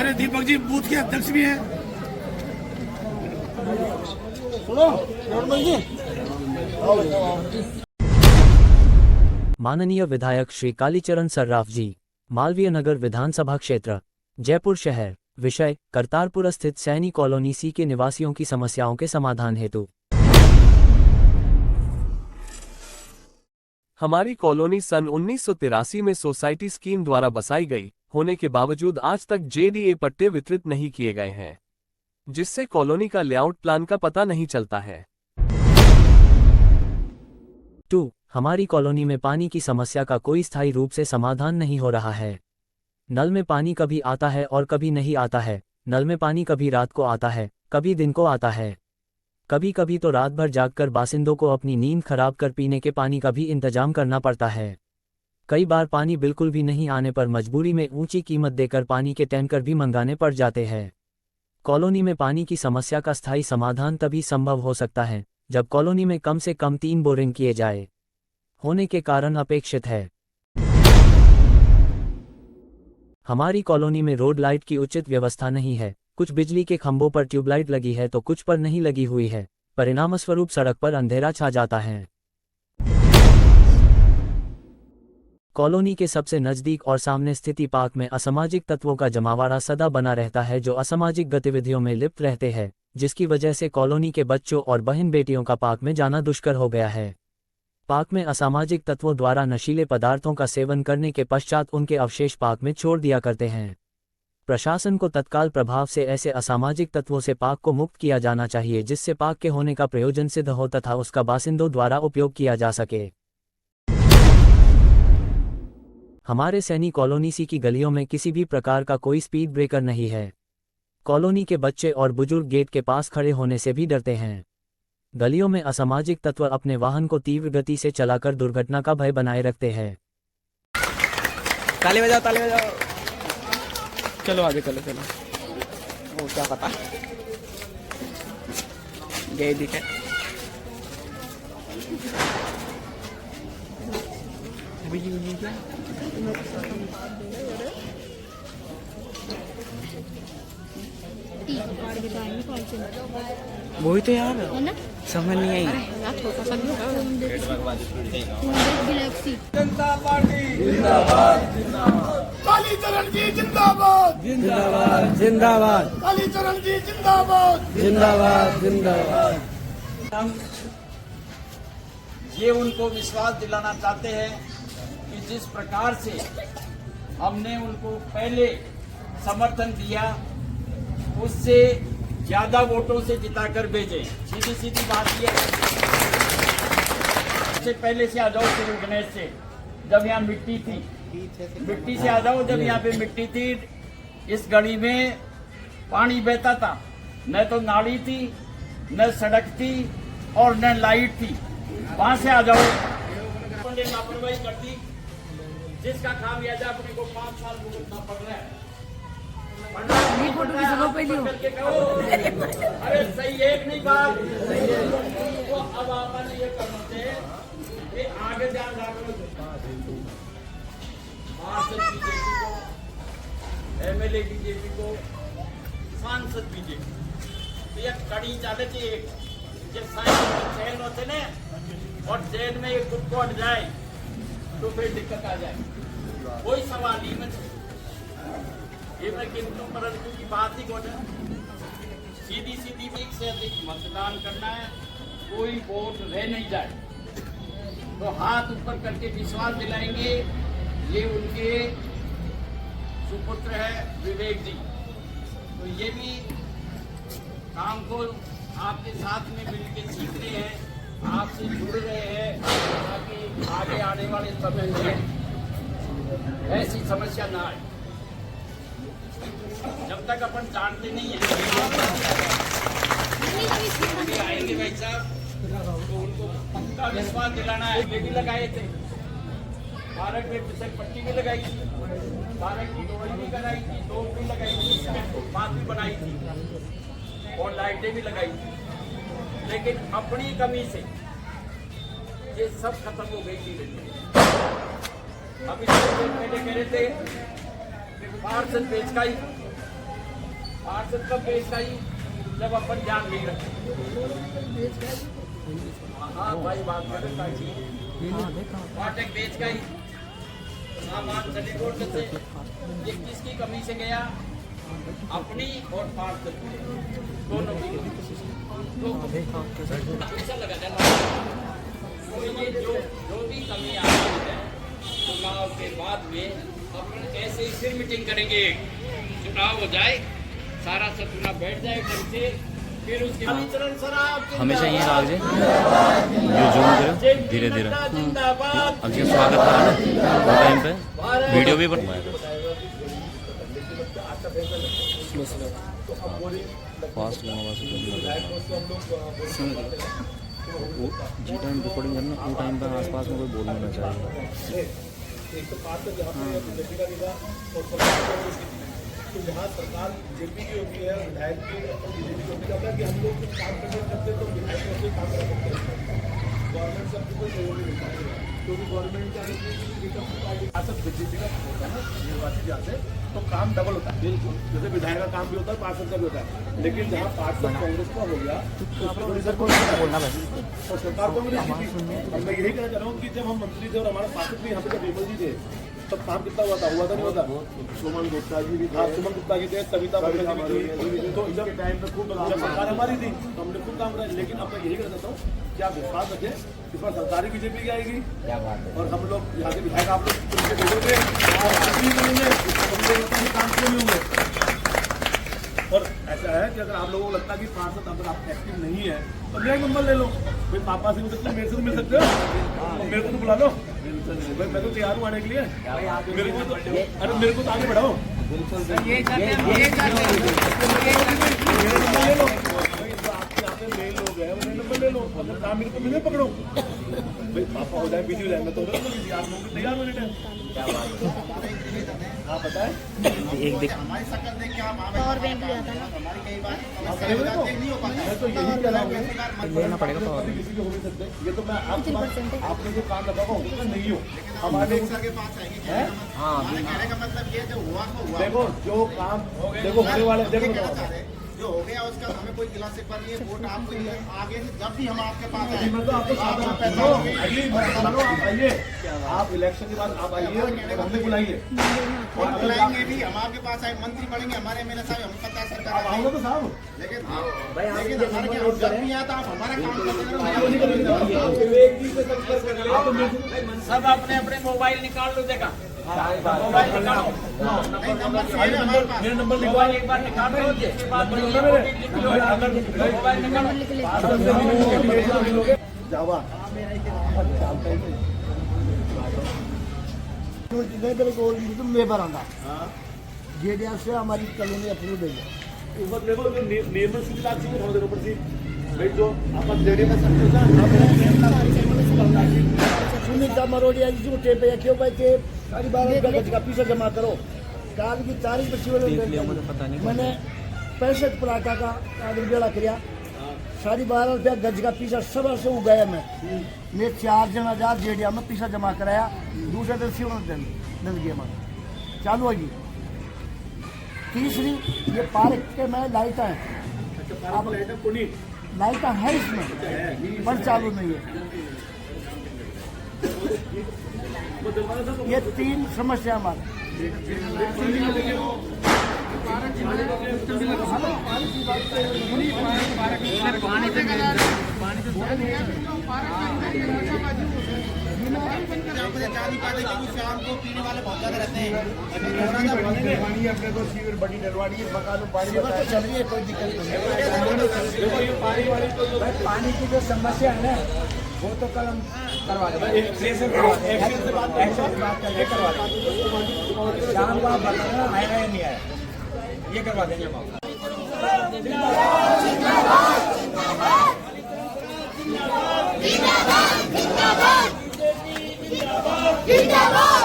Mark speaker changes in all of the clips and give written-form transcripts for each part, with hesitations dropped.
Speaker 1: हमारे दीपक जी बूथ के अध्यक्ष भी हैं।
Speaker 2: माननीय विधायक श्री कालीचरण सर्राफ जी, मालवीय नगर विधानसभा क्षेत्र, जयपुर शहर। विषय: करतारपुर स्थित सैनी कॉलोनी सी के निवासियों की समस्याओं के समाधान हेतु।
Speaker 3: हमारी कॉलोनी सन 1983 में सोसाइटी स्कीम द्वारा बसाई गई होने के बावजूद आज तक जेडीए पट्टे वितरित नहीं किए गए हैं, जिससे कॉलोनी का लेआउट प्लान का पता नहीं चलता है।
Speaker 2: 2. हमारी कॉलोनी में पानी की समस्या का कोई स्थायी रूप से समाधान नहीं हो रहा है। नल में पानी कभी आता है और कभी नहीं आता है। नल में पानी कभी रात को आता है, कभी दिन को आता है। कभी कभी तो रात भर जागकर बासिंदों को अपनी नींद खराब कर पीने के पानी का भी इंतजाम करना पड़ता है। कई बार पानी बिल्कुल भी नहीं आने पर मजबूरी में ऊंची कीमत देकर पानी के टैंकर भी मंगाने पड़ जाते हैं। कॉलोनी में पानी की समस्या का स्थायी समाधान तभी संभव हो सकता है जब कॉलोनी में कम से कम 3 बोरिंग किए जाए होने के कारण अपेक्षित है। हमारी कॉलोनी में रोड लाइट की उचित व्यवस्था नहीं है। कुछ बिजली के खंभों पर ट्यूबलाइट लगी है तो कुछ पर नहीं लगी हुई है। परिणामस्वरूप सड़क पर अंधेरा छा जाता है। कॉलोनी के सबसे नजदीक और सामने स्थिति पार्क में असामाजिक तत्वों का जमावड़ा सदा बना रहता है, जो असामाजिक गतिविधियों में लिप्त रहते हैं, जिसकी वजह से कॉलोनी के बच्चों और बहन बेटियों का पार्क में जाना दुष्कर हो गया है। पार्क में असामाजिक तत्वों द्वारा नशीले पदार्थों का सेवन करने के पश्चात उनके अवशेष पार्क में छोड़ दिया करते हैं। प्रशासन को तत्काल प्रभाव से ऐसे असामाजिक तत्वों से पार्क को मुक्त किया जाना चाहिए, जिससे पार्क के होने का प्रयोजन सिद्ध हो तथा उसका बासिंदों द्वारा उपयोग किया जा सके। हमारे सैनी कॉलोनी सी की गलियों में किसी भी प्रकार का कोई स्पीड ब्रेकर नहीं है। कॉलोनी के बच्चे और बुजुर्ग गेट के पास खड़े होने से भी डरते हैं। गलियों में असामाजिक तत्व अपने वाहन को तीव्र गति से चलाकर दुर्घटना का भय बनाए रखते हैं।
Speaker 4: ताली बजाओ, ताली बजाओ। चलो आगे चलो चलो। वो क्या पता गए दिखे। वही तो यार समझ नहीं आई।
Speaker 1: जनता पार्टी जिंदाबाद, कालीचरण जी जिंदाबाद,
Speaker 4: जिंदाबाद जिंदाबाद,
Speaker 1: कालीचरण जी जिंदाबाद,
Speaker 4: जिंदाबाद जिंदाबाद।
Speaker 5: हम ये उनको विश्वास दिलाना चाहते हैं कि जिस प्रकार से हमने उनको पहले समर्थन दिया, उससे ज्यादा वोटों से जिताकर भेजे। सीधी सीधी बात ये है। से पहले से आ जाओ शुरू गणेश से, जब यहाँ मिट्टी थी, मिट्टी से आ जाओ। जब यहाँ पे मिट्टी थी, इस गली में पानी बहता था, न तो नाली थी, न सड़क थी और न लाइट थी। वहां से आ जाओ। लापरवाही करती, जिसका खामियाजा अपने को 5 साल भुगतना पड़ रहा है। अरे सही एक नहीं बात। तो अब अपन ये करते हैं कि आगे ध्यान रखो। बीजेपी को, एमएलए बीजेपी को, सांसद बीजेपी, तो ये कड़ी चाले थी। एक जब चैन होते न और चैन में एक खुद को हट जाए तो फिर दिक्कत आ जाए। कोई सवाल ही मत। ये मैं कीमतों पर की बात ही कोई सीधी सीधी एक से अधिक मतदान करना है, कोई वोट रह नहीं जाए। तो हाथ ऊपर करके विश्वास दिलाएंगे। ये उनके सुपुत्र है विवेक जी, तो ये भी काम को आपके साथ में मिलकर सीख रहे हैं, आपसे जुड़ रहे हैं, ताकि आगे आने वाले समय में ऐसी समस्या ना आए। जब तक अपन जानते नहीं है आएंगे भाई साहब, तो उनको पक्का विश्वास दिलाना है। ये भी लगाए थे, भारत में फिसल पट्टी भी लगाई थी, भारत की दौड़ी भी कराई थी, दो भी लगाई थी, बात भी बनाई थी और लाइटें भी लगाई थी। लेकिन अपनी कमी से ये सब खत्म हो गई थी। अभी पहले कह रहे थे कि पार्सल बेच का ही पार्षद कब बेच आई जब अपन जान नहीं रखे। हाँ भाई बात कर फाटक बेच गई सामान चंडीगढ़ से ये किसकी कमी से गया, अपनी और पार्षद दोनों की। तो पैसा लगा देना। तो ये जो भी कमी आ रही है चुनाव के बाद में अपन ऐसे ही फिर मीटिंग करेंगे, चुनाव हो जाए सारा सपना बैठ जाए घर से, फिर उसके
Speaker 6: हमेशा ये राग जे जो जूम करो धीरे धीरे अब जो स्वागत करा ना वो टाइम पे वीडियो भी बनवाएगा फास्ट लगा वो जी टाइम रिकॉर्डिंग करना वो टाइम पे आसपास में कोई बोलना ना चाहिए।
Speaker 1: तो जहाँ सरकार जेपी की होती है, विधायक की बीजेपी की होती है कि हम लोग कुछ काम करने सकते हैं तो विधायकों से काम कर सकते हैं, गवर्नमेंट से हमको कोई सहयोग नहीं मिलता है क्योंकि गवर्नमेंट क्या कहती है कि बीजेपी का होता है ना निर्वाचित जाते तो काम डबल होता है। बिल्कुल जैसे विधायक का काम भी होता है, पार्षद का भी होता है, लेकिन जहाँ पार्षद कांग्रेस का हो गया तो इधर को बोलना और सरकार को भी मैं यही कहना चाह रहा हूँ कि जब हम मंत्री थे और हमारे पार्षद भी यहाँ पे जब विमल जी थे तब काम कितना हुआ था नहीं होता। सुमन गुप्ता जी भी था, सुमन गुप्ता जी थे, सविता तो जब टाइम पे खूब सरकार हमारी थी तो हमने खूब काम करा। लेकिन अब मैं यही कहना चाहता हूँ कि आप विश्वास रखें इस बार सरकारी बीजेपी की आएगी और हम लोग यहाँ के विधायक आप लोग चुन के भेजोगे और काम क्यों नहीं होंगे। और ऐसा है कि अगर आप लोगों को लगता है कि पार्षद अगर आप एक्टिव नहीं है तो मेरा नंबर ले लो, भाई पापा से मिल सकते हो, मेरे से तो मिल सकते हो, मेरे को तो बुला लो, मैं तो तैयार हूँ आने के लिए। मेरे को तो अरे मेरे को तो आगे बढ़ाओ, ले लो आपके यहाँ पे मेल लोग हैं उन्हें नंबर ले लो, अगर काम मेरे को मिले पकड़ो, भाई पापा हो जाए बिजी हो जाए मैं तो आप लोग तैयार हो टाइम। हाँ बताए
Speaker 6: एक देख
Speaker 7: पावर बैंक लिया था ना
Speaker 1: मैं तो यही कह रहा हूँ
Speaker 6: लेना पड़ेगा पावर
Speaker 1: किसी को हो नहीं सकते। ये तो मैं आपने जो काम लगा हुआ नहीं हो हमारे के पास है। हाँ कहने का मतलब ये जो हुआ तो हुआ। देखो जो काम देखो होने वाले देखो जो हो गया उसका हमें कोई गिला सिक्का नहीं है, वोट आपको आगे जब भी हम आपके पास आए मैं तो आपको आप आइए, आप इलेक्शन के बाद आप आइए और हमें बुलाइए और बुलाएंगे भी, हम आपके पास आए मंत्री बढ़ेंगे हमारे एमएलए साहब, हम पता सरकार आप आओगे तो साहब, लेकिन जब भी आता आप हमारा काम
Speaker 5: सब अपने अपने मोबाइल निकाल लो, देखा मोबाइल निकालो,
Speaker 1: मेरा नंबर लिखो
Speaker 5: एक बार निकाल लो, उसके बाद मोबाइल निकालो
Speaker 1: जावा लेबर आना जे से हमारी कॉलोनी अप्रूव है देखो जो निर्मल सुविधा थी वो देर ऊपर थी भाई जो अपन जेडी में सुनीता मरोड़िया जी को टेप है क्यों भाई टेप सारी 12 गज का पीछे जमा करो काल की तारीख बची वाले मैंने 65 पराठा का कागज बेड़ा किया 12.5 रुपया गज का पीछा सब से उगाया मैं 4 जना जा जेडिया में पीछा जमा कराया, दूसरे दिन सिवन दिन गया मैं चालू होगी। तीसरी ये पार्क के में लाइट है, अब लाइट है इसमें पर चालू नहीं है। ये 3 समस्या हमारे
Speaker 7: शाम को पीने वाले बहुत ज्यादा रहते हैं,
Speaker 1: अपने को सीवर बड़ी डलवानी है, मकानों पानी चल रही है, कोई दिक्कत नहीं। पानी की जो समस्या है ना वो तो कल हम करवा देंगे, शाम को आप बताना आया या नहीं आया, ये करवा देंगे हम।
Speaker 7: जिंदाबाद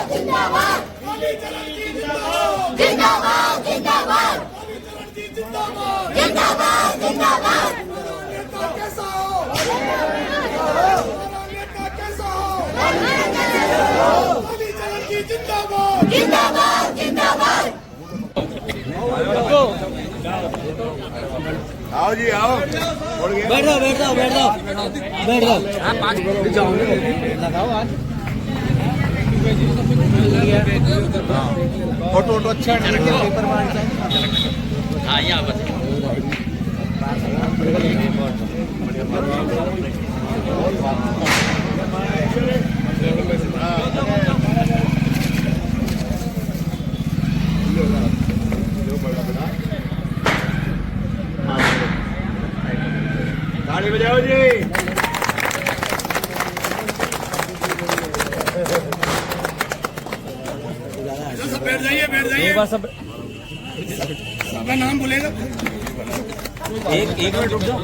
Speaker 7: जिंदाबाद।
Speaker 1: आओ जी आओ
Speaker 4: बैठ जाओ बैठ जाओ बैठ जाओ बैठ जाओ। हाँ 5 मिनट लगाओ आज।
Speaker 1: फोटो वोटो अच्छा पेपर
Speaker 6: हाँ यहाँ बस
Speaker 1: गाड़ी बजाओ जी। सब बैठ जाइए
Speaker 4: एक बार सब
Speaker 1: सबका नाम बोलेगा।
Speaker 4: एक मिनट रुक जाओ।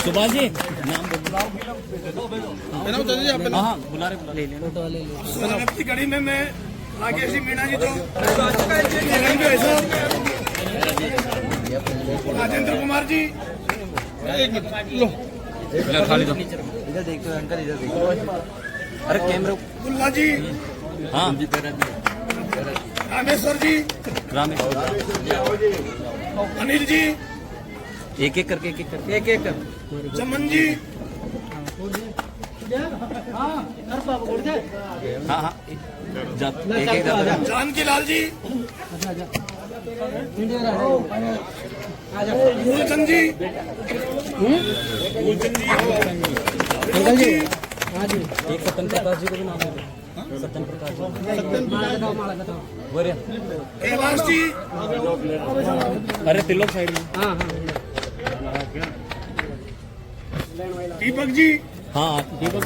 Speaker 4: सुभाष जी नाम हाँ बुला रहे ले लेना
Speaker 1: की कड़ी में मैं राकेश जी मीणा जी तो राजेंद्र कुमार जी
Speaker 6: खाली दो
Speaker 4: इधर देखो अंकल इधर देखो। अरे कैमरा
Speaker 1: मुल्ला जी
Speaker 6: हाँ
Speaker 1: रामेश्वर जी अनिल जी
Speaker 4: एक एक करके एक कर
Speaker 1: चमन जी
Speaker 4: हाँ हाँ एक
Speaker 1: जानकी लाल जी मूलचंद जी
Speaker 4: अंकल जी हाँ जी एक सत्यन प्रकाश जी को भी नाम दे सत्यन प्रकाश जी
Speaker 1: कैलाश जी
Speaker 4: अरे तिलोक साइड में हाँ
Speaker 1: दीपक जी
Speaker 4: हाँ दीपक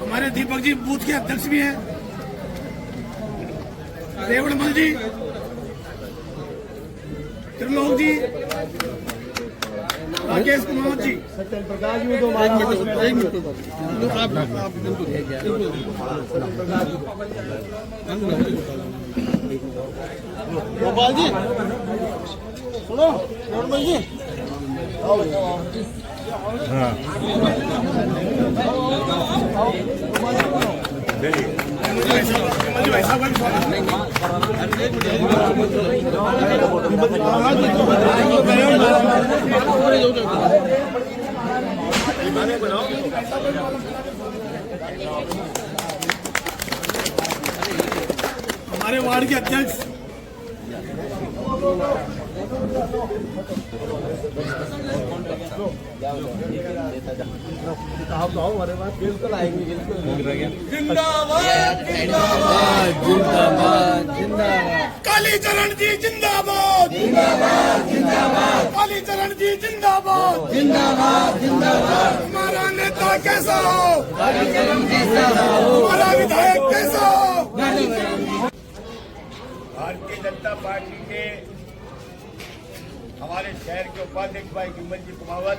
Speaker 1: हमारे दीपक जी बूथ के अध्यक्ष भी हैं। रेवड़मल जी त्रिलोक जी राकेश कुमार जी गोपाल जी सुनो रेवड़मल जी हमारे वार्ड के अध्यक्ष कालीचरण जी जिंदाबाद कालीचरण जी जिंदाबाद हमारा नेता कैसा हो हमारा विधायक कैसा हो। भारतीय जनता पार्टी के हमारे शहर के उपाध्यक्ष भाई विमल जी कुमावत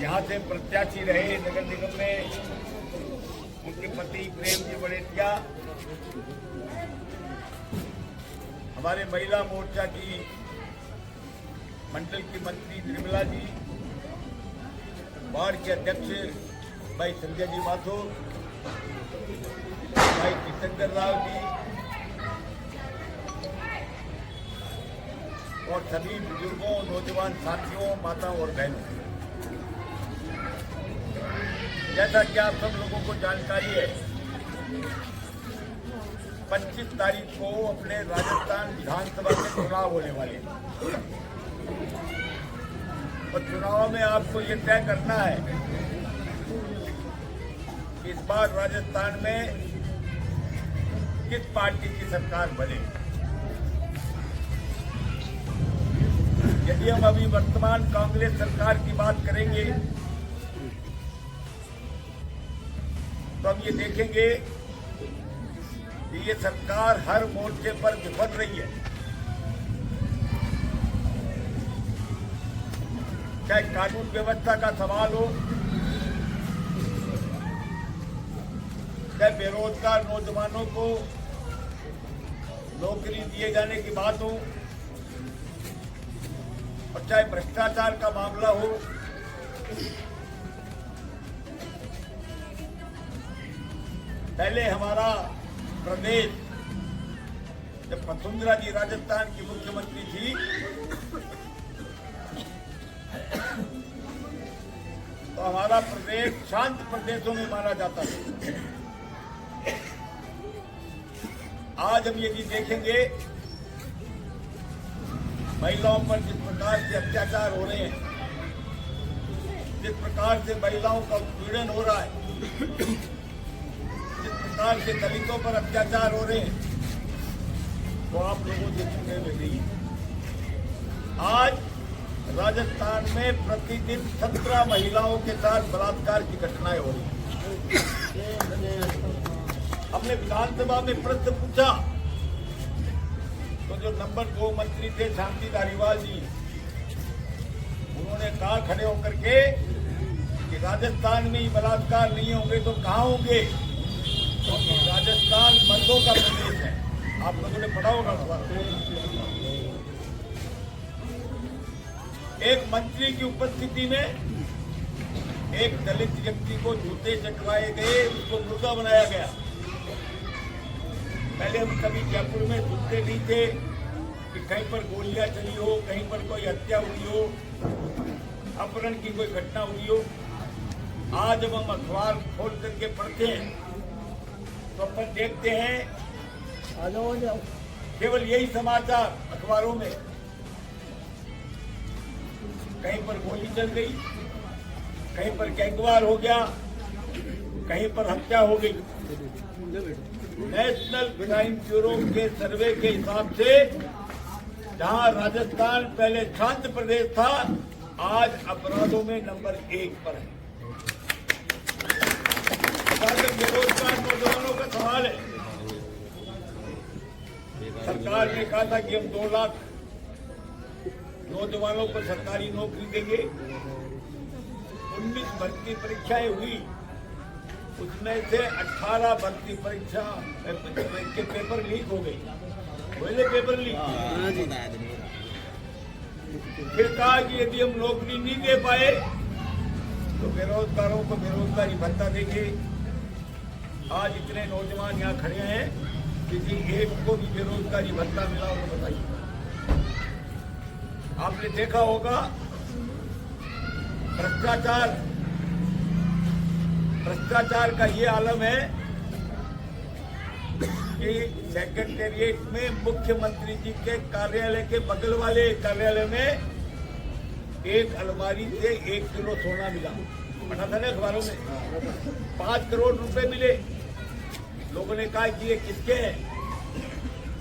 Speaker 1: यहाँ से प्रत्याशी रहे नगर निगम में। उनके पति प्रेम जी बड़ेटिया हमारे महिला मोर्चा की मंडल की मंत्री निर्मला जी, वार्ड के अध्यक्ष भाई संजय जी माथुर, भाई किशनकर राव जी और सभी बुजुर्गों, नौजवान साथियों, माताओं और बहनों, जैसा कि आप सब लोगों को जानकारी है 25 तारीख को अपने राजस्थान विधानसभा के चुनाव होने वाले हैं और चुनाव में आपको ये तय करना है कि इस बार राजस्थान में किस पार्टी की सरकार बने। यदि हम अभी वर्तमान कांग्रेस सरकार की बात करेंगे तो हम ये देखेंगे कि ये सरकार हर मोर्चे पर विफल रही है। चाहे कानून व्यवस्था का सवाल हो, चाहे बेरोजगार नौजवानों को नौकरी दिए जाने की बात हो और चाहे भ्रष्टाचार का मामला हो,
Speaker 5: पहले हमारा प्रदेश जब वसुंधरा जी राजस्थान की मुख्यमंत्री थी तो हमारा प्रदेश शांत प्रदेशों में माना जाता था। आज हम यदि देखेंगे महिलाओं पर जिस प्रकार से अत्याचार हो रहे हैं, जिस प्रकार से महिलाओं का उत्पीड़न हो रहा है, जिस प्रकार से दलितों पर अत्याचार हो रहे हैं, तो आप लोगों से सुनने में नहीं। आज राजस्थान में प्रतिदिन 17 महिलाओं के साथ बलात्कार की घटनाएं हो रही हैं। हमने विधानसभा में प्रश्न पूछा तो जो नंबर 2 मंत्री थे शांति धारीवाल जी, उन्होंने कहा खड़े होकर के कि राजस्थान में ही बलात्कार नहीं होंगे तो कहाँ होंगे, क्योंकि राजस्थान मर्दों का प्रदेश है। आप लोगों ने पढ़ा होगा सवाल। एक मंत्री की उपस्थिति में एक दलित व्यक्ति को जूते चटवाए गए, उसको मुर्गा बनाया गया। पहले हम कभी जयपुर में सुनते नहीं थे कि कहीं पर गोलियां चली हो, कहीं पर कोई हत्या हुई हो, अपहरण की कोई घटना हुई हो। आज जब हम अखबार खोल करके पढ़ते हैं तो अपन देखते हैं केवल यही समाचार अखबारों में, कहीं पर गोली चल गई, कहीं पर गैंगवार हो गया, कहीं पर हत्या हो गई। नेशनल क्राइम ब्यूरो के सर्वे के हिसाब से जहां राजस्थान पहले शांत प्रदेश था, आज अपराधों में नंबर 1 पर है। बेरोजगार नौजवानों का सवाल है। सरकार ने कहा था कि हम 2 लाख नौजवानों को सरकारी नौकरी देंगे। 19 भर्ती परीक्षाएं हुई, उसमें से 18 भर्ती परीक्षा के पेपर लीक हो गई। पहले पेपर लीक, फिर कहा कि यदि हम नौकरी नहीं दे पाए तो बेरोजगारों को बेरोजगारी भत्ता देंगे। आज इतने नौजवान यहाँ खड़े हैं, किसी एक को भी बेरोजगारी भत्ता मिला हो तो बताइए। आपने देखा होगा भ्रष्टाचार का ये आलम है कि सेक्रेटेरिएट में मुख्यमंत्री जी के कार्यालय के बगल वाले कार्यालय में एक अलमारी से 1 किलो सोना मिला। पता था ना अखबारों में। 5 करोड़ रुपए मिले। लोगों ने कहा कि ये किसके हैं,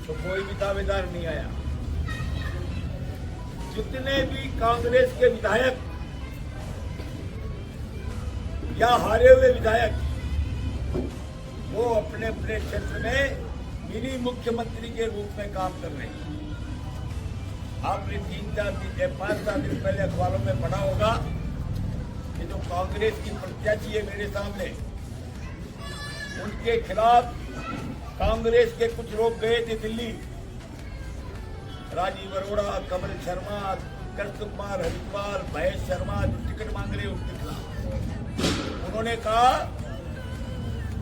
Speaker 5: तो कोई भी दावेदार नहीं आया। जितने भी कांग्रेस के विधायक या हारे हुए विधायक, वो अपने अपने क्षेत्र में मिनी मुख्यमंत्री के रूप में काम कर रहे हैं। आपने 5-7 दिन पहले अखबारों में पढ़ा होगा कि जो कांग्रेस की प्रत्याशी है मेरे सामने, उनके खिलाफ कांग्रेस के कुछ लोग गए थे दिल्ली। राजीव अरोड़ा, कमल शर्मा, कृष्ण कुमार हरिद्वार, महेश शर्मा जो टिकट मांग रहे उनके खिलाफ उन्होंने कहा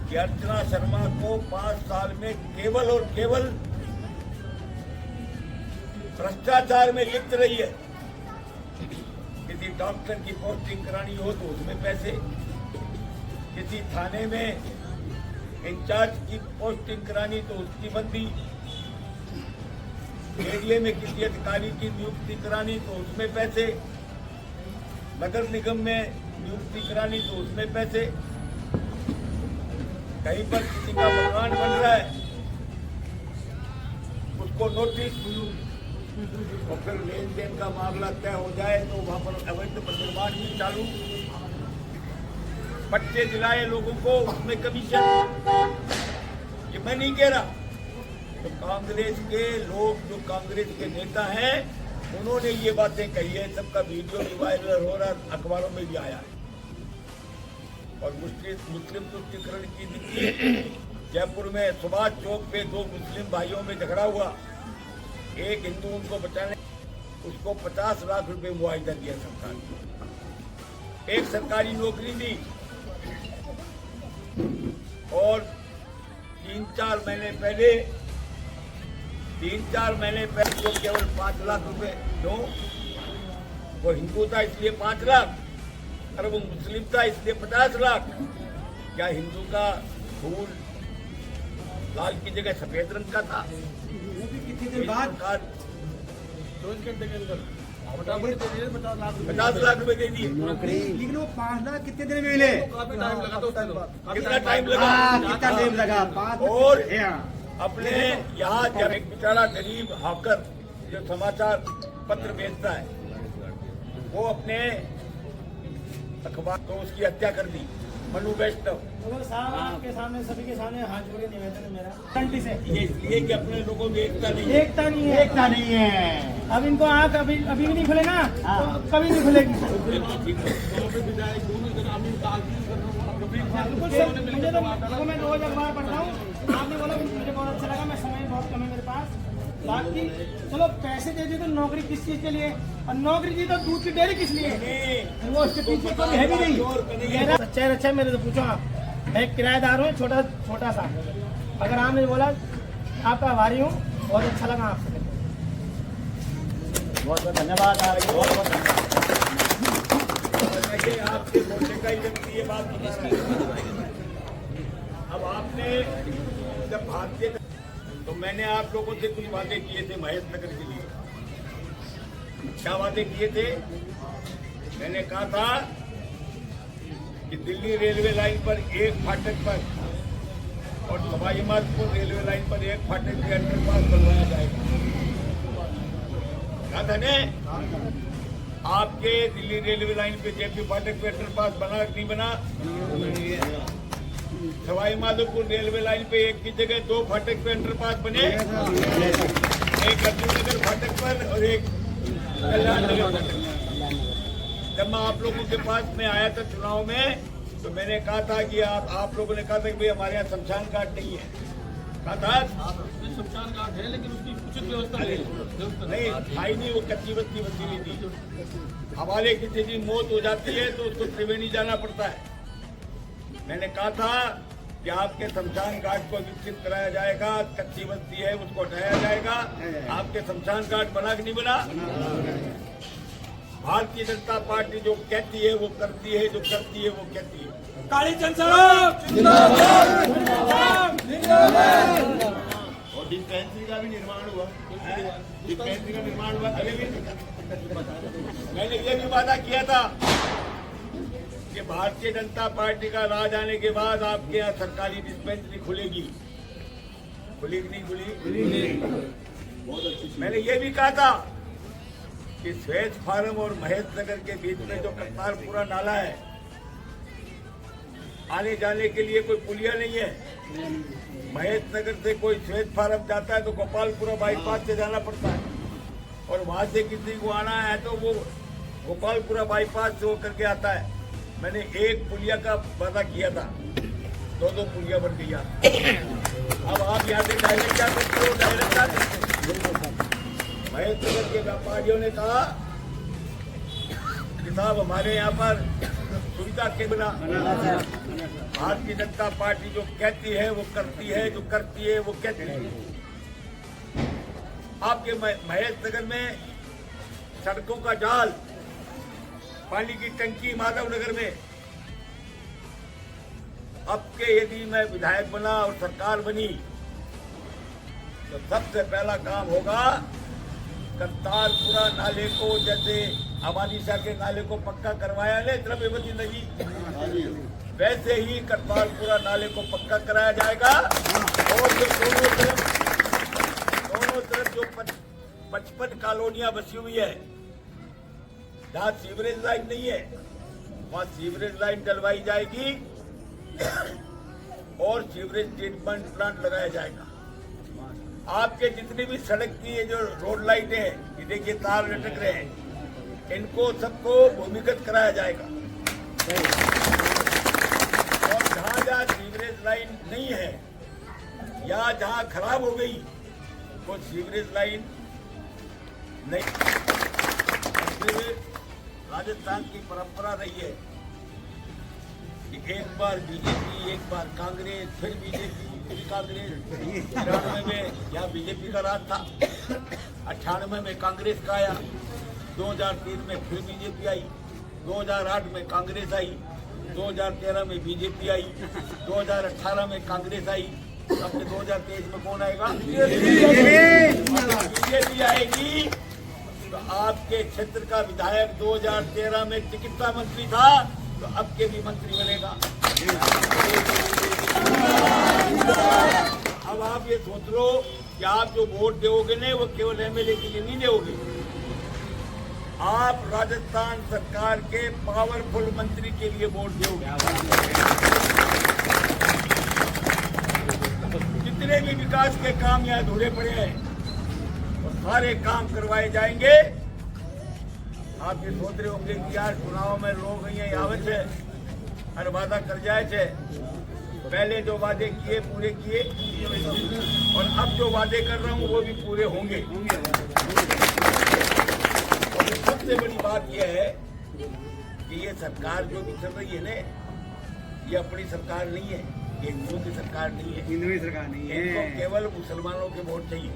Speaker 5: कि अर्चना शर्मा को 5 साल में केवल और केवल भ्रष्टाचार में लिप्त रही है। किसी डॉक्टर की पोस्टिंग करानी हो तो उसमें पैसे, किसी थाने में इंचार्ज की पोस्टिंग करानी तो उसकी बंदी, एरिया में किसी अधिकारी की नियुक्ति करानी तो उसमें पैसे, नगर निगम में नियुक्ति करानी तो उसमें पैसे, कहीं पर किसी का मकान बन रहा है उसको नोटिस, और फिर लेन देन का मामला तय हो जाए तो वहां पर अवैध निर्माण भी चालू, पट्टे दिलाए लोगों को, उसमें कमीशन। ये मैं नहीं कह रहा, तो कांग्रेस के लोग, जो कांग्रेस के नेता हैं, उन्होंने ये बातें कही है। सबका वीडियो भी वायरल हो रहा, अखबारों में भी आया है। और मुस्लिम तुष्टिकरण की नीति, जयपुर में सुभाष चौक पे 2 मुस्लिम भाइयों में झगड़ा हुआ, एक हिंदू उनको बचाने, उसको 50 लाख रुपए मुआवजा दिया सरकार ने, एक सरकारी नौकरी दी, और 3-4 महीने पहले वो केवल 5 लाख रुपए, क्यों? वो हिंदू था इसलिए 5 लाख, और वो मुस्लिम था इसलिए 50 लाख। क्या हिंदू का फूल लाल की जगह सफेद रंग का था?
Speaker 7: वो भी कितने दिन बाद
Speaker 5: 50 लाख रुपए दे दिए।
Speaker 7: लेकिन वो 5 लाख कितने दिन में मिले?
Speaker 5: कितना टाइम लगा?
Speaker 7: कितना टाइम लगा? 5
Speaker 5: और अपने यहाँ जब एक बेचारा गरीब हॉकर जो समाचार पत्र बेचता है, वो अपने अखबार तो उसकी हत्या कर दी, मनु वैष्णव।
Speaker 8: साहब आपके सामने सभी के सामने हाथ जोड़े निवेदन है मेरा कंटी से।
Speaker 5: ये इसलिए कि अपने लोगों में एकता नहीं है।
Speaker 8: एकता नहीं है,
Speaker 7: एकता नहीं है।
Speaker 8: अब इनको आँख अभी भी नहीं खुले ना, तो कभी नहीं खुलेगी। बिल्कुल सर, मुझे तो मैं रोज अखबार पढ़ता हूँ। आपने बोला मुझे बहुत अच्छा लगा, मैं समय बहुत कम है मेरे पास। बाकी चलो पैसे दे दी तो नौकरी किस चीज के लिए, और नौकरी दी तो दूध की डेयरी किस लिए? वो उसके पीछे कोई है भी नहीं। अच्छा है, अच्छा है, मेरे से पूछो आप। मैं एक किराएदार हूँ, छोटा सा। अगर आपने बोला आपका आभारी हूँ, बहुत अच्छा लगा आपसे।
Speaker 7: बहुत बहुत धन्यवाद।
Speaker 5: आपके बोलने का ही ये बात बता रहा है। अब आपने जब भारतीय तो मैंने आप लोगों से कुछ वादे किए थे महेश नगर के लिए। क्या वादे किए थे? मैंने कहा था कि दिल्ली रेलवे लाइन पर एक फाटक पर और सवाई माधोपुर रेलवे लाइन पर एक फाटक के अंडरपास बनवाया जाएगा। कहा था ने? आपके दिल्ली रेलवे लाइन पे जेपी फाटक पे अंडरपास बना नहीं बना? सवाई माधोपुर रेलवे लाइन पे एक की जगह 2 फाटक पे अंडरपास बने, एक अर्जुन नगर फाटक पर और एक कल्याण नगर फाटक पर। जब मैं आप लोगों के पास में आया था चुनाव में, तो मैंने कहा था कि आप लोगों ने कहा था कि भाई हमारे यहाँ शमशान घाट नहीं है। कहा था शमशान घाट है लेकिन उसकी उचित व्यवस्था नहीं, भाई नहीं, वो कच्ची बस्ती वसीली थी। हमारे किसी की मौत हो जाती है तो उसको त्रिवेणी जाना पड़ता है। मैंने कहा था कि आपके शमशान घाट को विकसित कराया जाएगा, कच्ची बस्ती है उसको हटाया जाएगा। आपके शमशान घाट बना कि नहीं बना? भारतीय जनता पार्टी जो कहती है वो करती है, जो करती है वो कहती है। कालीचंद साहब और डिस्पेंसरी का भी निर्माण हुआ, डिस्पेंसरी का निर्माण हुआ। मैंने ये भी वादा किया था कि भारतीय जनता पार्टी का राज आने के बाद आपके यहाँ सरकारी डिस्पेंसरी खुलेगी। खुली कि नहीं खुली? मैंने ये भी कहा था कि श्वेत फार्म और महेश नगर के बीच में जो करतारपुरा नाला है, आने जाने के लिए कोई पुलिया नहीं है। महेश नगर से कोई श्वेत फार्म जाता है तो गोपालपुरा बाईपास से जाना पड़ता है, और वहां से किसी को आना है तो वो गोपालपुरा बाईपास से होकर के आता है। मैंने एक पुलिया का वादा किया था, 2 पुलिया बन गई। अब आप यहाँ से डायरेक्ट जा सकते हो, डायरेक्ट जा सकते हो। महेश नगर के व्यापारियों ने कहा कि साहब हमारे यहाँ पर सुविधा के बिना भारतीय जनता पार्टी जो कहती है वो करती है, जो करती है वो कहती है। आपके महेश नगर में सड़कों का जाल, पानी की टंकी माधव नगर में। अब के यदि मैं विधायक बना और सरकार बनी तो सबसे पहला काम होगा करतारपुरा नाले को, जैसे अमानिशा के नाले को पक्का करवाया है द्रव्यवती नदी, वैसे ही करतारपुरा नाले को पक्का कराया जाएगा। और जो दोनों तरफ जो 55 कॉलोनियां बसी हुई है जहाँ सीवरेज लाइन नहीं है, वहाँ सीवरेज लाइन डलवाई जाएगी और सीवरेज ट्रीटमेंट प्लांट लगाया जाएगा। आपके जितनी भी सड़क की ये जो रोड लाइटें हैं, ये देखिए तार लटक रहे हैं, इनको सबको भूमिगत कराया जाएगा। और जहाँ जहाँ सीवरेज लाइन नहीं है या जहाँ खराब हो गई वो सीवरेज लाइन नहीं। राजस्थान की परंपरा रही है कि एक बार बीजेपी, एक बार कांग्रेस, फिर बीजेपी, जीती भी कांग्रेस। 93 में यहाँ बीजेपी का राज था, 98 में कांग्रेस का आया, 2003 में फिर बीजेपी आई, 2008 में कांग्रेस आई, 2013 में बीजेपी आई, 2018 में कांग्रेस आई, अब 2023 में कौन आएगा? बीजेपी आएगी। तो आपके क्षेत्र का विधायक 2013 में चिकित्सा मंत्री था, तो अब के भी मंत्री बनेगा। अब आप ये सोच लो कि आप जो वोट दोगे ना, वो केवल एमएलए के लिए नहीं दोगे, आप राजस्थान सरकार के पावरफुल मंत्री के लिए वोट दोगे। जितने भी विकास के काम यहाँ अधूरे पड़े हैं, सारे काम करवाए जाएंगे। आप ये सोच रहे होंगे कि यार चुनाव में लोग यहाँ आवे थे, हर वादा कर जाए थे, पहले जो वादे किए पूरे किए, और अब जो वादे कर रहा हूँ वो भी पूरे होंगे। और सबसे बड़ी बात यह है कि ये सरकार जो भी चल रही है ना, ये अपनी सरकार नहीं है, ये हिंदुओं की सरकार नहीं है,
Speaker 7: हिंदू सरकार नहीं है,
Speaker 5: इनको केवल मुसलमानों के वोट चाहिए।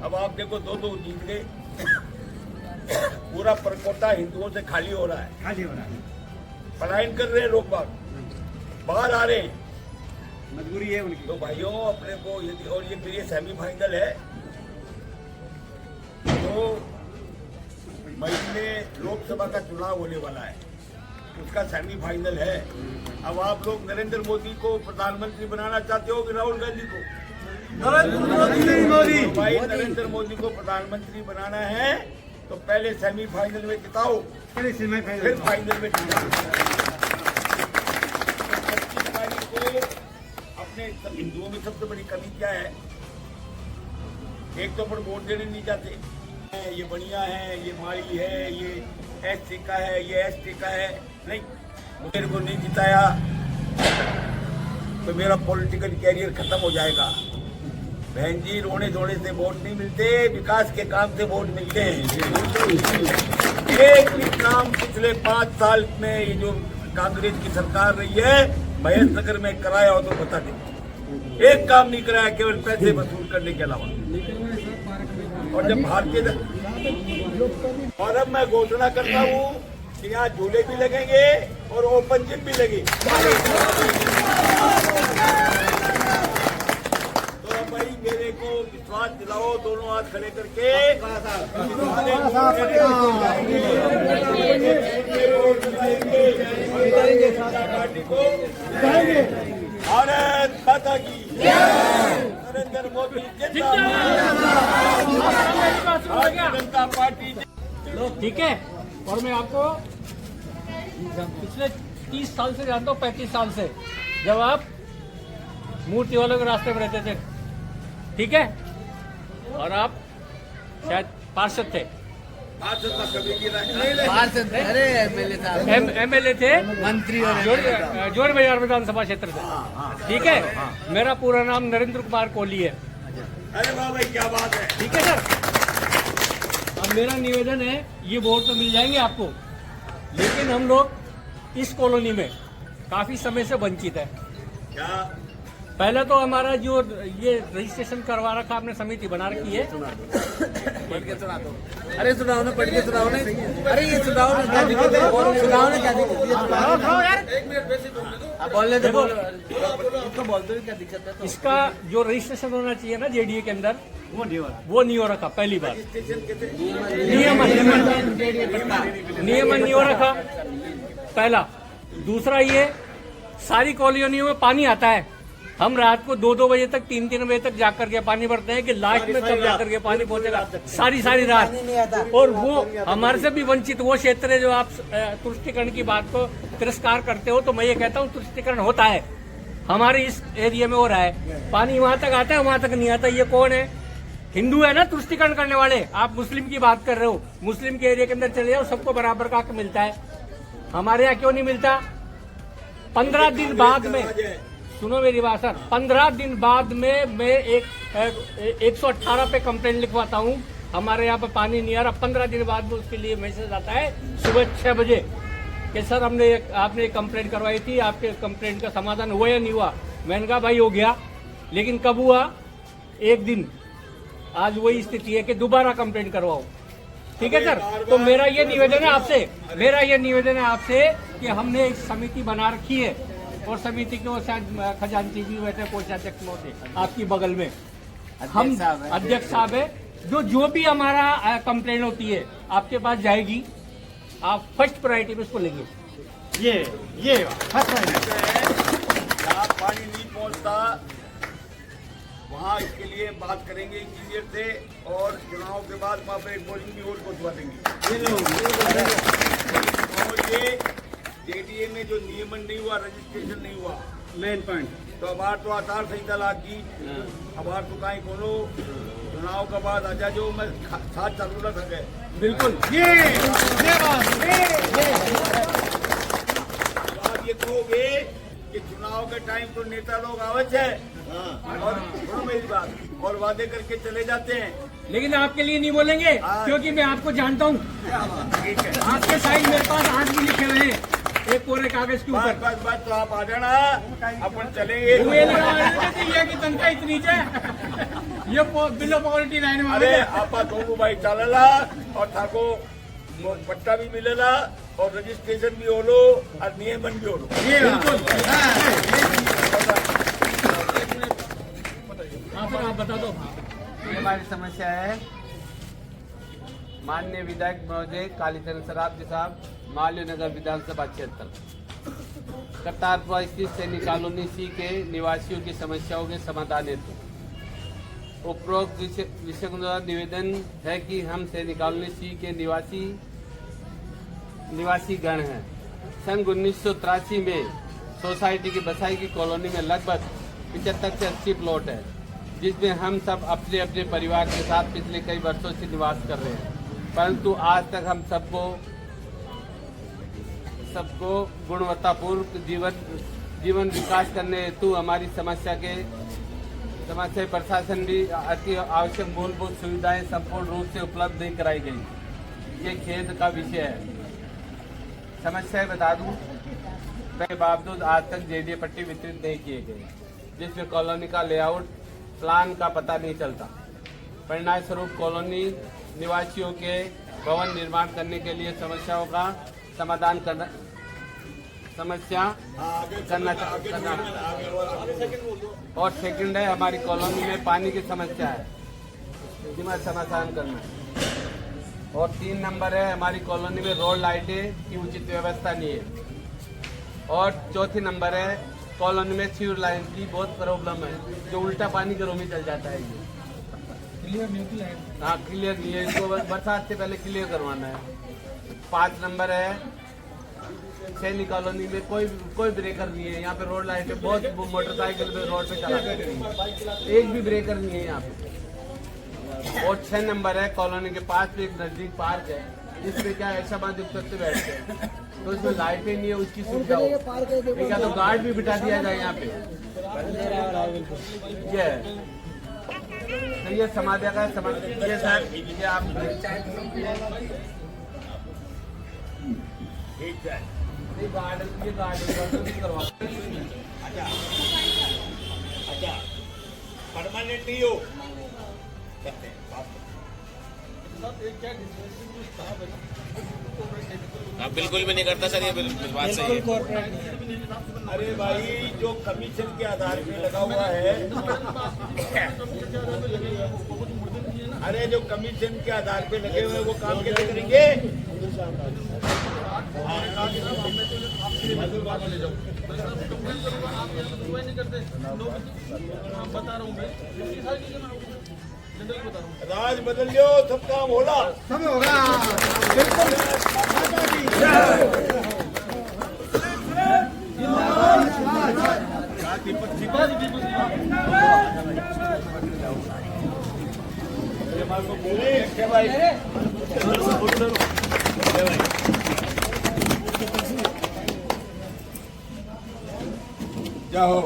Speaker 5: अब आप देखो 2-2 जीत गए, पूरा परकोटा हिंदुओं से खाली हो रहा है,
Speaker 7: खाली हो रहा है,
Speaker 5: पलायन कर रहे हैं लोग, बाहर आ रहे हैं,
Speaker 7: मजबूरी है उनकी।
Speaker 5: तो भाइयों अपने को यदि, और ये फिर ये सेमीफाइनल है, तो मई में लोकसभा का चुनाव होने वाला है, उसका सेमीफाइनल है। अब आप लोग नरेंद्र मोदी को प्रधानमंत्री बनाना चाहते हो कि राहुल गांधी को?
Speaker 7: मोदी
Speaker 5: भाई नरेंद्र मोदी को प्रधानमंत्री बनाना है तो पहले सेमीफाइनल में जिताओ, फिर फाइनल में जिताओ। 25 तारीख को अपने हिंदुओं में सबसे बड़ी कमी क्या है? एक तो पर वोट देने नहीं जाते, ये बढ़िया है, ये माड़ी है, ये एससी का है, ये एसटी का है, नहीं, मेरे को नहीं जिताया तो मेरा पॉलिटिकल कैरियर खत्म हो जाएगा। बहन जी, रोने धोने से वोट नहीं मिलते, विकास के काम से वोट मिलते हैं। एक भी काम पिछले 5 साल में ये जो कांग्रेस की सरकार रही है, महेश नगर में कराया हो तो बता दें, एक काम नहीं कराया, केवल पैसे वसूल करने के अलावा। और जब भारतीय, और अब मैं घोषणा करता हूँ कि यहाँ झूले भी लगेंगे और ओपन जिम भी लगेगी। तो भाई मेरे को विश्वास दिलाओ, दोनों हाथ खड़े करके पार्टी को भारत माता की, नरेंद्र मोदी जिंदाबाद, भारतीय जनता पार्टी।
Speaker 9: ठीक है। और मैं आपको पिछले 30 साल से जानता हूँ, 35 साल से, जब आप मूर्ति वालों के रास्ते में रहते थे, ठीक है, और आप शायद पार्षद थे, एमएलए थे, मंत्री, जोड़ बाजार विधानसभा क्षेत्र से, ठीक है। मेरा पूरा नाम नरेंद्र कुमार कोहली है।
Speaker 5: अरे वाह भाई, क्या बात है।
Speaker 9: ठीक है सर, अब मेरा निवेदन है, ये वोट तो मिल जाएंगे आपको, लेकिन हम लोग इस कॉलोनी में काफी समय से वंचित है।
Speaker 5: क्या?
Speaker 9: पहले तो हमारा जो ये रजिस्ट्रेशन करवा रखा आपने, समिति बना रखी है।
Speaker 7: पढ़ के सुना दो। अरे सुनाओ ना, पढ़ के सुनाओ ना। अरे ये सुनाओ ना, क्या दिक्कत है? सुनाओ ना, क्या दिक्कत है? यार 1 मिनट पैसे बोलने दो, बोल दो, क्या दिक्कत है?
Speaker 9: इसका जो रजिस्ट्रेशन होना चाहिए ना जेडीए के अंदर, वो नहीं हो रखा। पहली बार नियमन नहीं हो रखा, पहला। दूसरा, ये सारी कॉलोनियों में पानी आता है, हम रात को 2-2 बजे तक, 3-3 बजे तक जाकर के पानी भरते हैं कि लास्ट में तब जाकर के पानी पहुंचेगा, सारी रात। और वो हमारे से भी वंचित वो क्षेत्र है जो आप तुष्टिकरण की बात को तिरस्कार करते हो। तो मैं ये कहता हूँ, तुष्टिकरण होता है, हमारे इस एरिया में हो रहा है, पानी वहां तक आता है, वहां तक नहीं आता। ये कौन है? हिंदू है ना तुष्टिकरण करने वाले। आप मुस्लिम की बात कर रहे हो, मुस्लिम के एरिया के अंदर चले जाओ, सबको बराबर का हक मिलता है, हमारे यहाँ क्यों नहीं मिलता? 15 दिन बाद में, सुनो मेरी बात सर, 15 दिन बाद में मैं 118 पे कंप्लेंट लिखवाता हूँ, हमारे यहाँ पे पानी नहीं आ रहा। 15 दिन बाद में उसके लिए मैसेज आता है सुबह 6 बजे कि सर आपने कंप्लेंट करवाई थी, आपके कंप्लेंट का समाधान हुआ या नहीं हुआ। मैंने कहा भाई हो गया, लेकिन कब हुआ? एक दिन। आज वही स्थिति है कि दोबारा कंप्लेंट करवाओ। ठीक है सर, तो मेरा ये निवेदन है आपसे कि हमने एक समिति बना रखी है और समिति के वो शायद खजांची जी बैठे, कोषाध्यक्ष होते आपकी बगल में, हम अध्यक्ष साहब है, जो भी हमारा कंप्लेंट होती है आपके पास जाएगी, आप फर्स्ट प्रायोरिटी पे उसको लेंगे।
Speaker 5: ये फर्स्ट जहाँ पानी नहीं पहुँचता वहाँ इसके लिए बात करेंगे इंजीनियर से, और चुनाव के बाद वहाँ पर एक बोरिंग भी और पहुँचवा देंगे। और ये जेडीए में जो नियमन नहीं हुआ, रजिस्ट्रेशन नहीं हुआ, मेन पॉइंट, तो हमार तो आचार संहिता लागी, हमार तो कहीं कोनो चुनाव के बाद आजा जो मैं साथ चालू रख है।
Speaker 9: बिल्कुल
Speaker 5: आप ये कहोगे कि चुनाव के टाइम तो नेता लोग आवच है और सुनो मेरी बात, और वादे करके चले जाते हैं,
Speaker 9: लेकिन आपके लिए नहीं बोलेंगे क्योंकि मैं आपको जानता हूँ।
Speaker 5: ठीक है,
Speaker 9: आपके साइन मेरे पास आज भी लिखे हुए हैं एक कोरे कागज के ऊपर।
Speaker 5: बस तो आप आ जाना, अपन चलेंगे।
Speaker 9: ये की तनख्वाह इतनी है, ये बिलो पॉवर्टी लाइन में।
Speaker 5: अरे आप दोनों भाई चलेला और थाको पट्टा भी मिलेला और रजिस्ट्रेशन भी हो लो और नियमन भी हो लो।
Speaker 9: हाँ सर, आप बता दो।
Speaker 7: ये हमारी समस्या है। माननीय विधायक महोदय कालीचरण सराफ जी साहब, माल्य नगर विधानसभा क्षेत्र, करतारपुर स्थित सैनिक कॉलोनी सी के निवासियों की समस्याओं के समाधान हेतु उपरोक्त विषय द्वारा निवेदन है कि हम सैनिक कॉलोनी सी के निवासी गण हैं। सन 1983 में सोसाइटी की बसाई की कॉलोनी में लगभग 75 से 80 प्लॉट है, जिसमें हम सब अपने अपने परिवार के साथ पिछले कई वर्षों से निवास कर रहे हैं, परंतु आज तक हम सबको गुणवत्तापूर्ण जीवन विकास करने हेतु हमारी समस्या प्रशासन भी अति आवश्यक मूलभूत सुविधाएं संपूर्ण रूप से उपलब्ध नहीं कराई गई। ये खेद का विषय है। समस्याएं बता दूं, के बावजूद आज तक जेडीए पट्टी वितरित नहीं किए गए, जिसमें कॉलोनी का लेआउट प्लान का पता नहीं चलता। परिणाम स्वरूप कॉलोनी निवासियों के भवन निर्माण करने के लिए समस्याओं का समाधान करना और सेकंड है, हमारी कॉलोनी में पानी की समस्या है, जिसका समाधान करना है। और 3 नंबर है, हमारी कॉलोनी में रोड लाइटें की उचित व्यवस्था नहीं है। और चौथी नंबर है, कॉलोनी में सीवर लाइन की बहुत प्रॉब्लम है, जो उल्टा पानी घरों में चल जाता है। ये क्लियर नहीं है, इसको बरसात से पहले क्लियर करवाना है। 5 नंबर है, सैनिक कॉलोनी में कोई ब्रेकर नहीं है। यहाँ पे रोड लाइट है, बहुत मोटरसाइकिल पे रोड पे चलाते हैं, एक भी ब्रेकर नहीं है यहाँ पे। और 6 नंबर है, कॉलोनी के पास में एक नजदीक पार्क है, जिसमें क्या ऐसा बात सकते बैठते हैं, तो इसमें लाइटें नहीं है, उसकी सुविधा हो, क्या तो गार्ड भी बिठा दिया जाए यहाँ पे। तो ये समाधान का ये सर, ये आप
Speaker 5: अच्छा परमानेंट नहीं हो
Speaker 6: बिल्कुल भी नहीं करता सर, ये बात सही है।
Speaker 5: अरे भाई, जो कमीशन के आधार पे लगा हुआ है, अरे जो कमीशन के आधार पे लगे हुए वो काम कैसे करेंगे? राज बदल लो, सब काम होला,
Speaker 8: सब होगा बिल्कुल।
Speaker 5: जाओ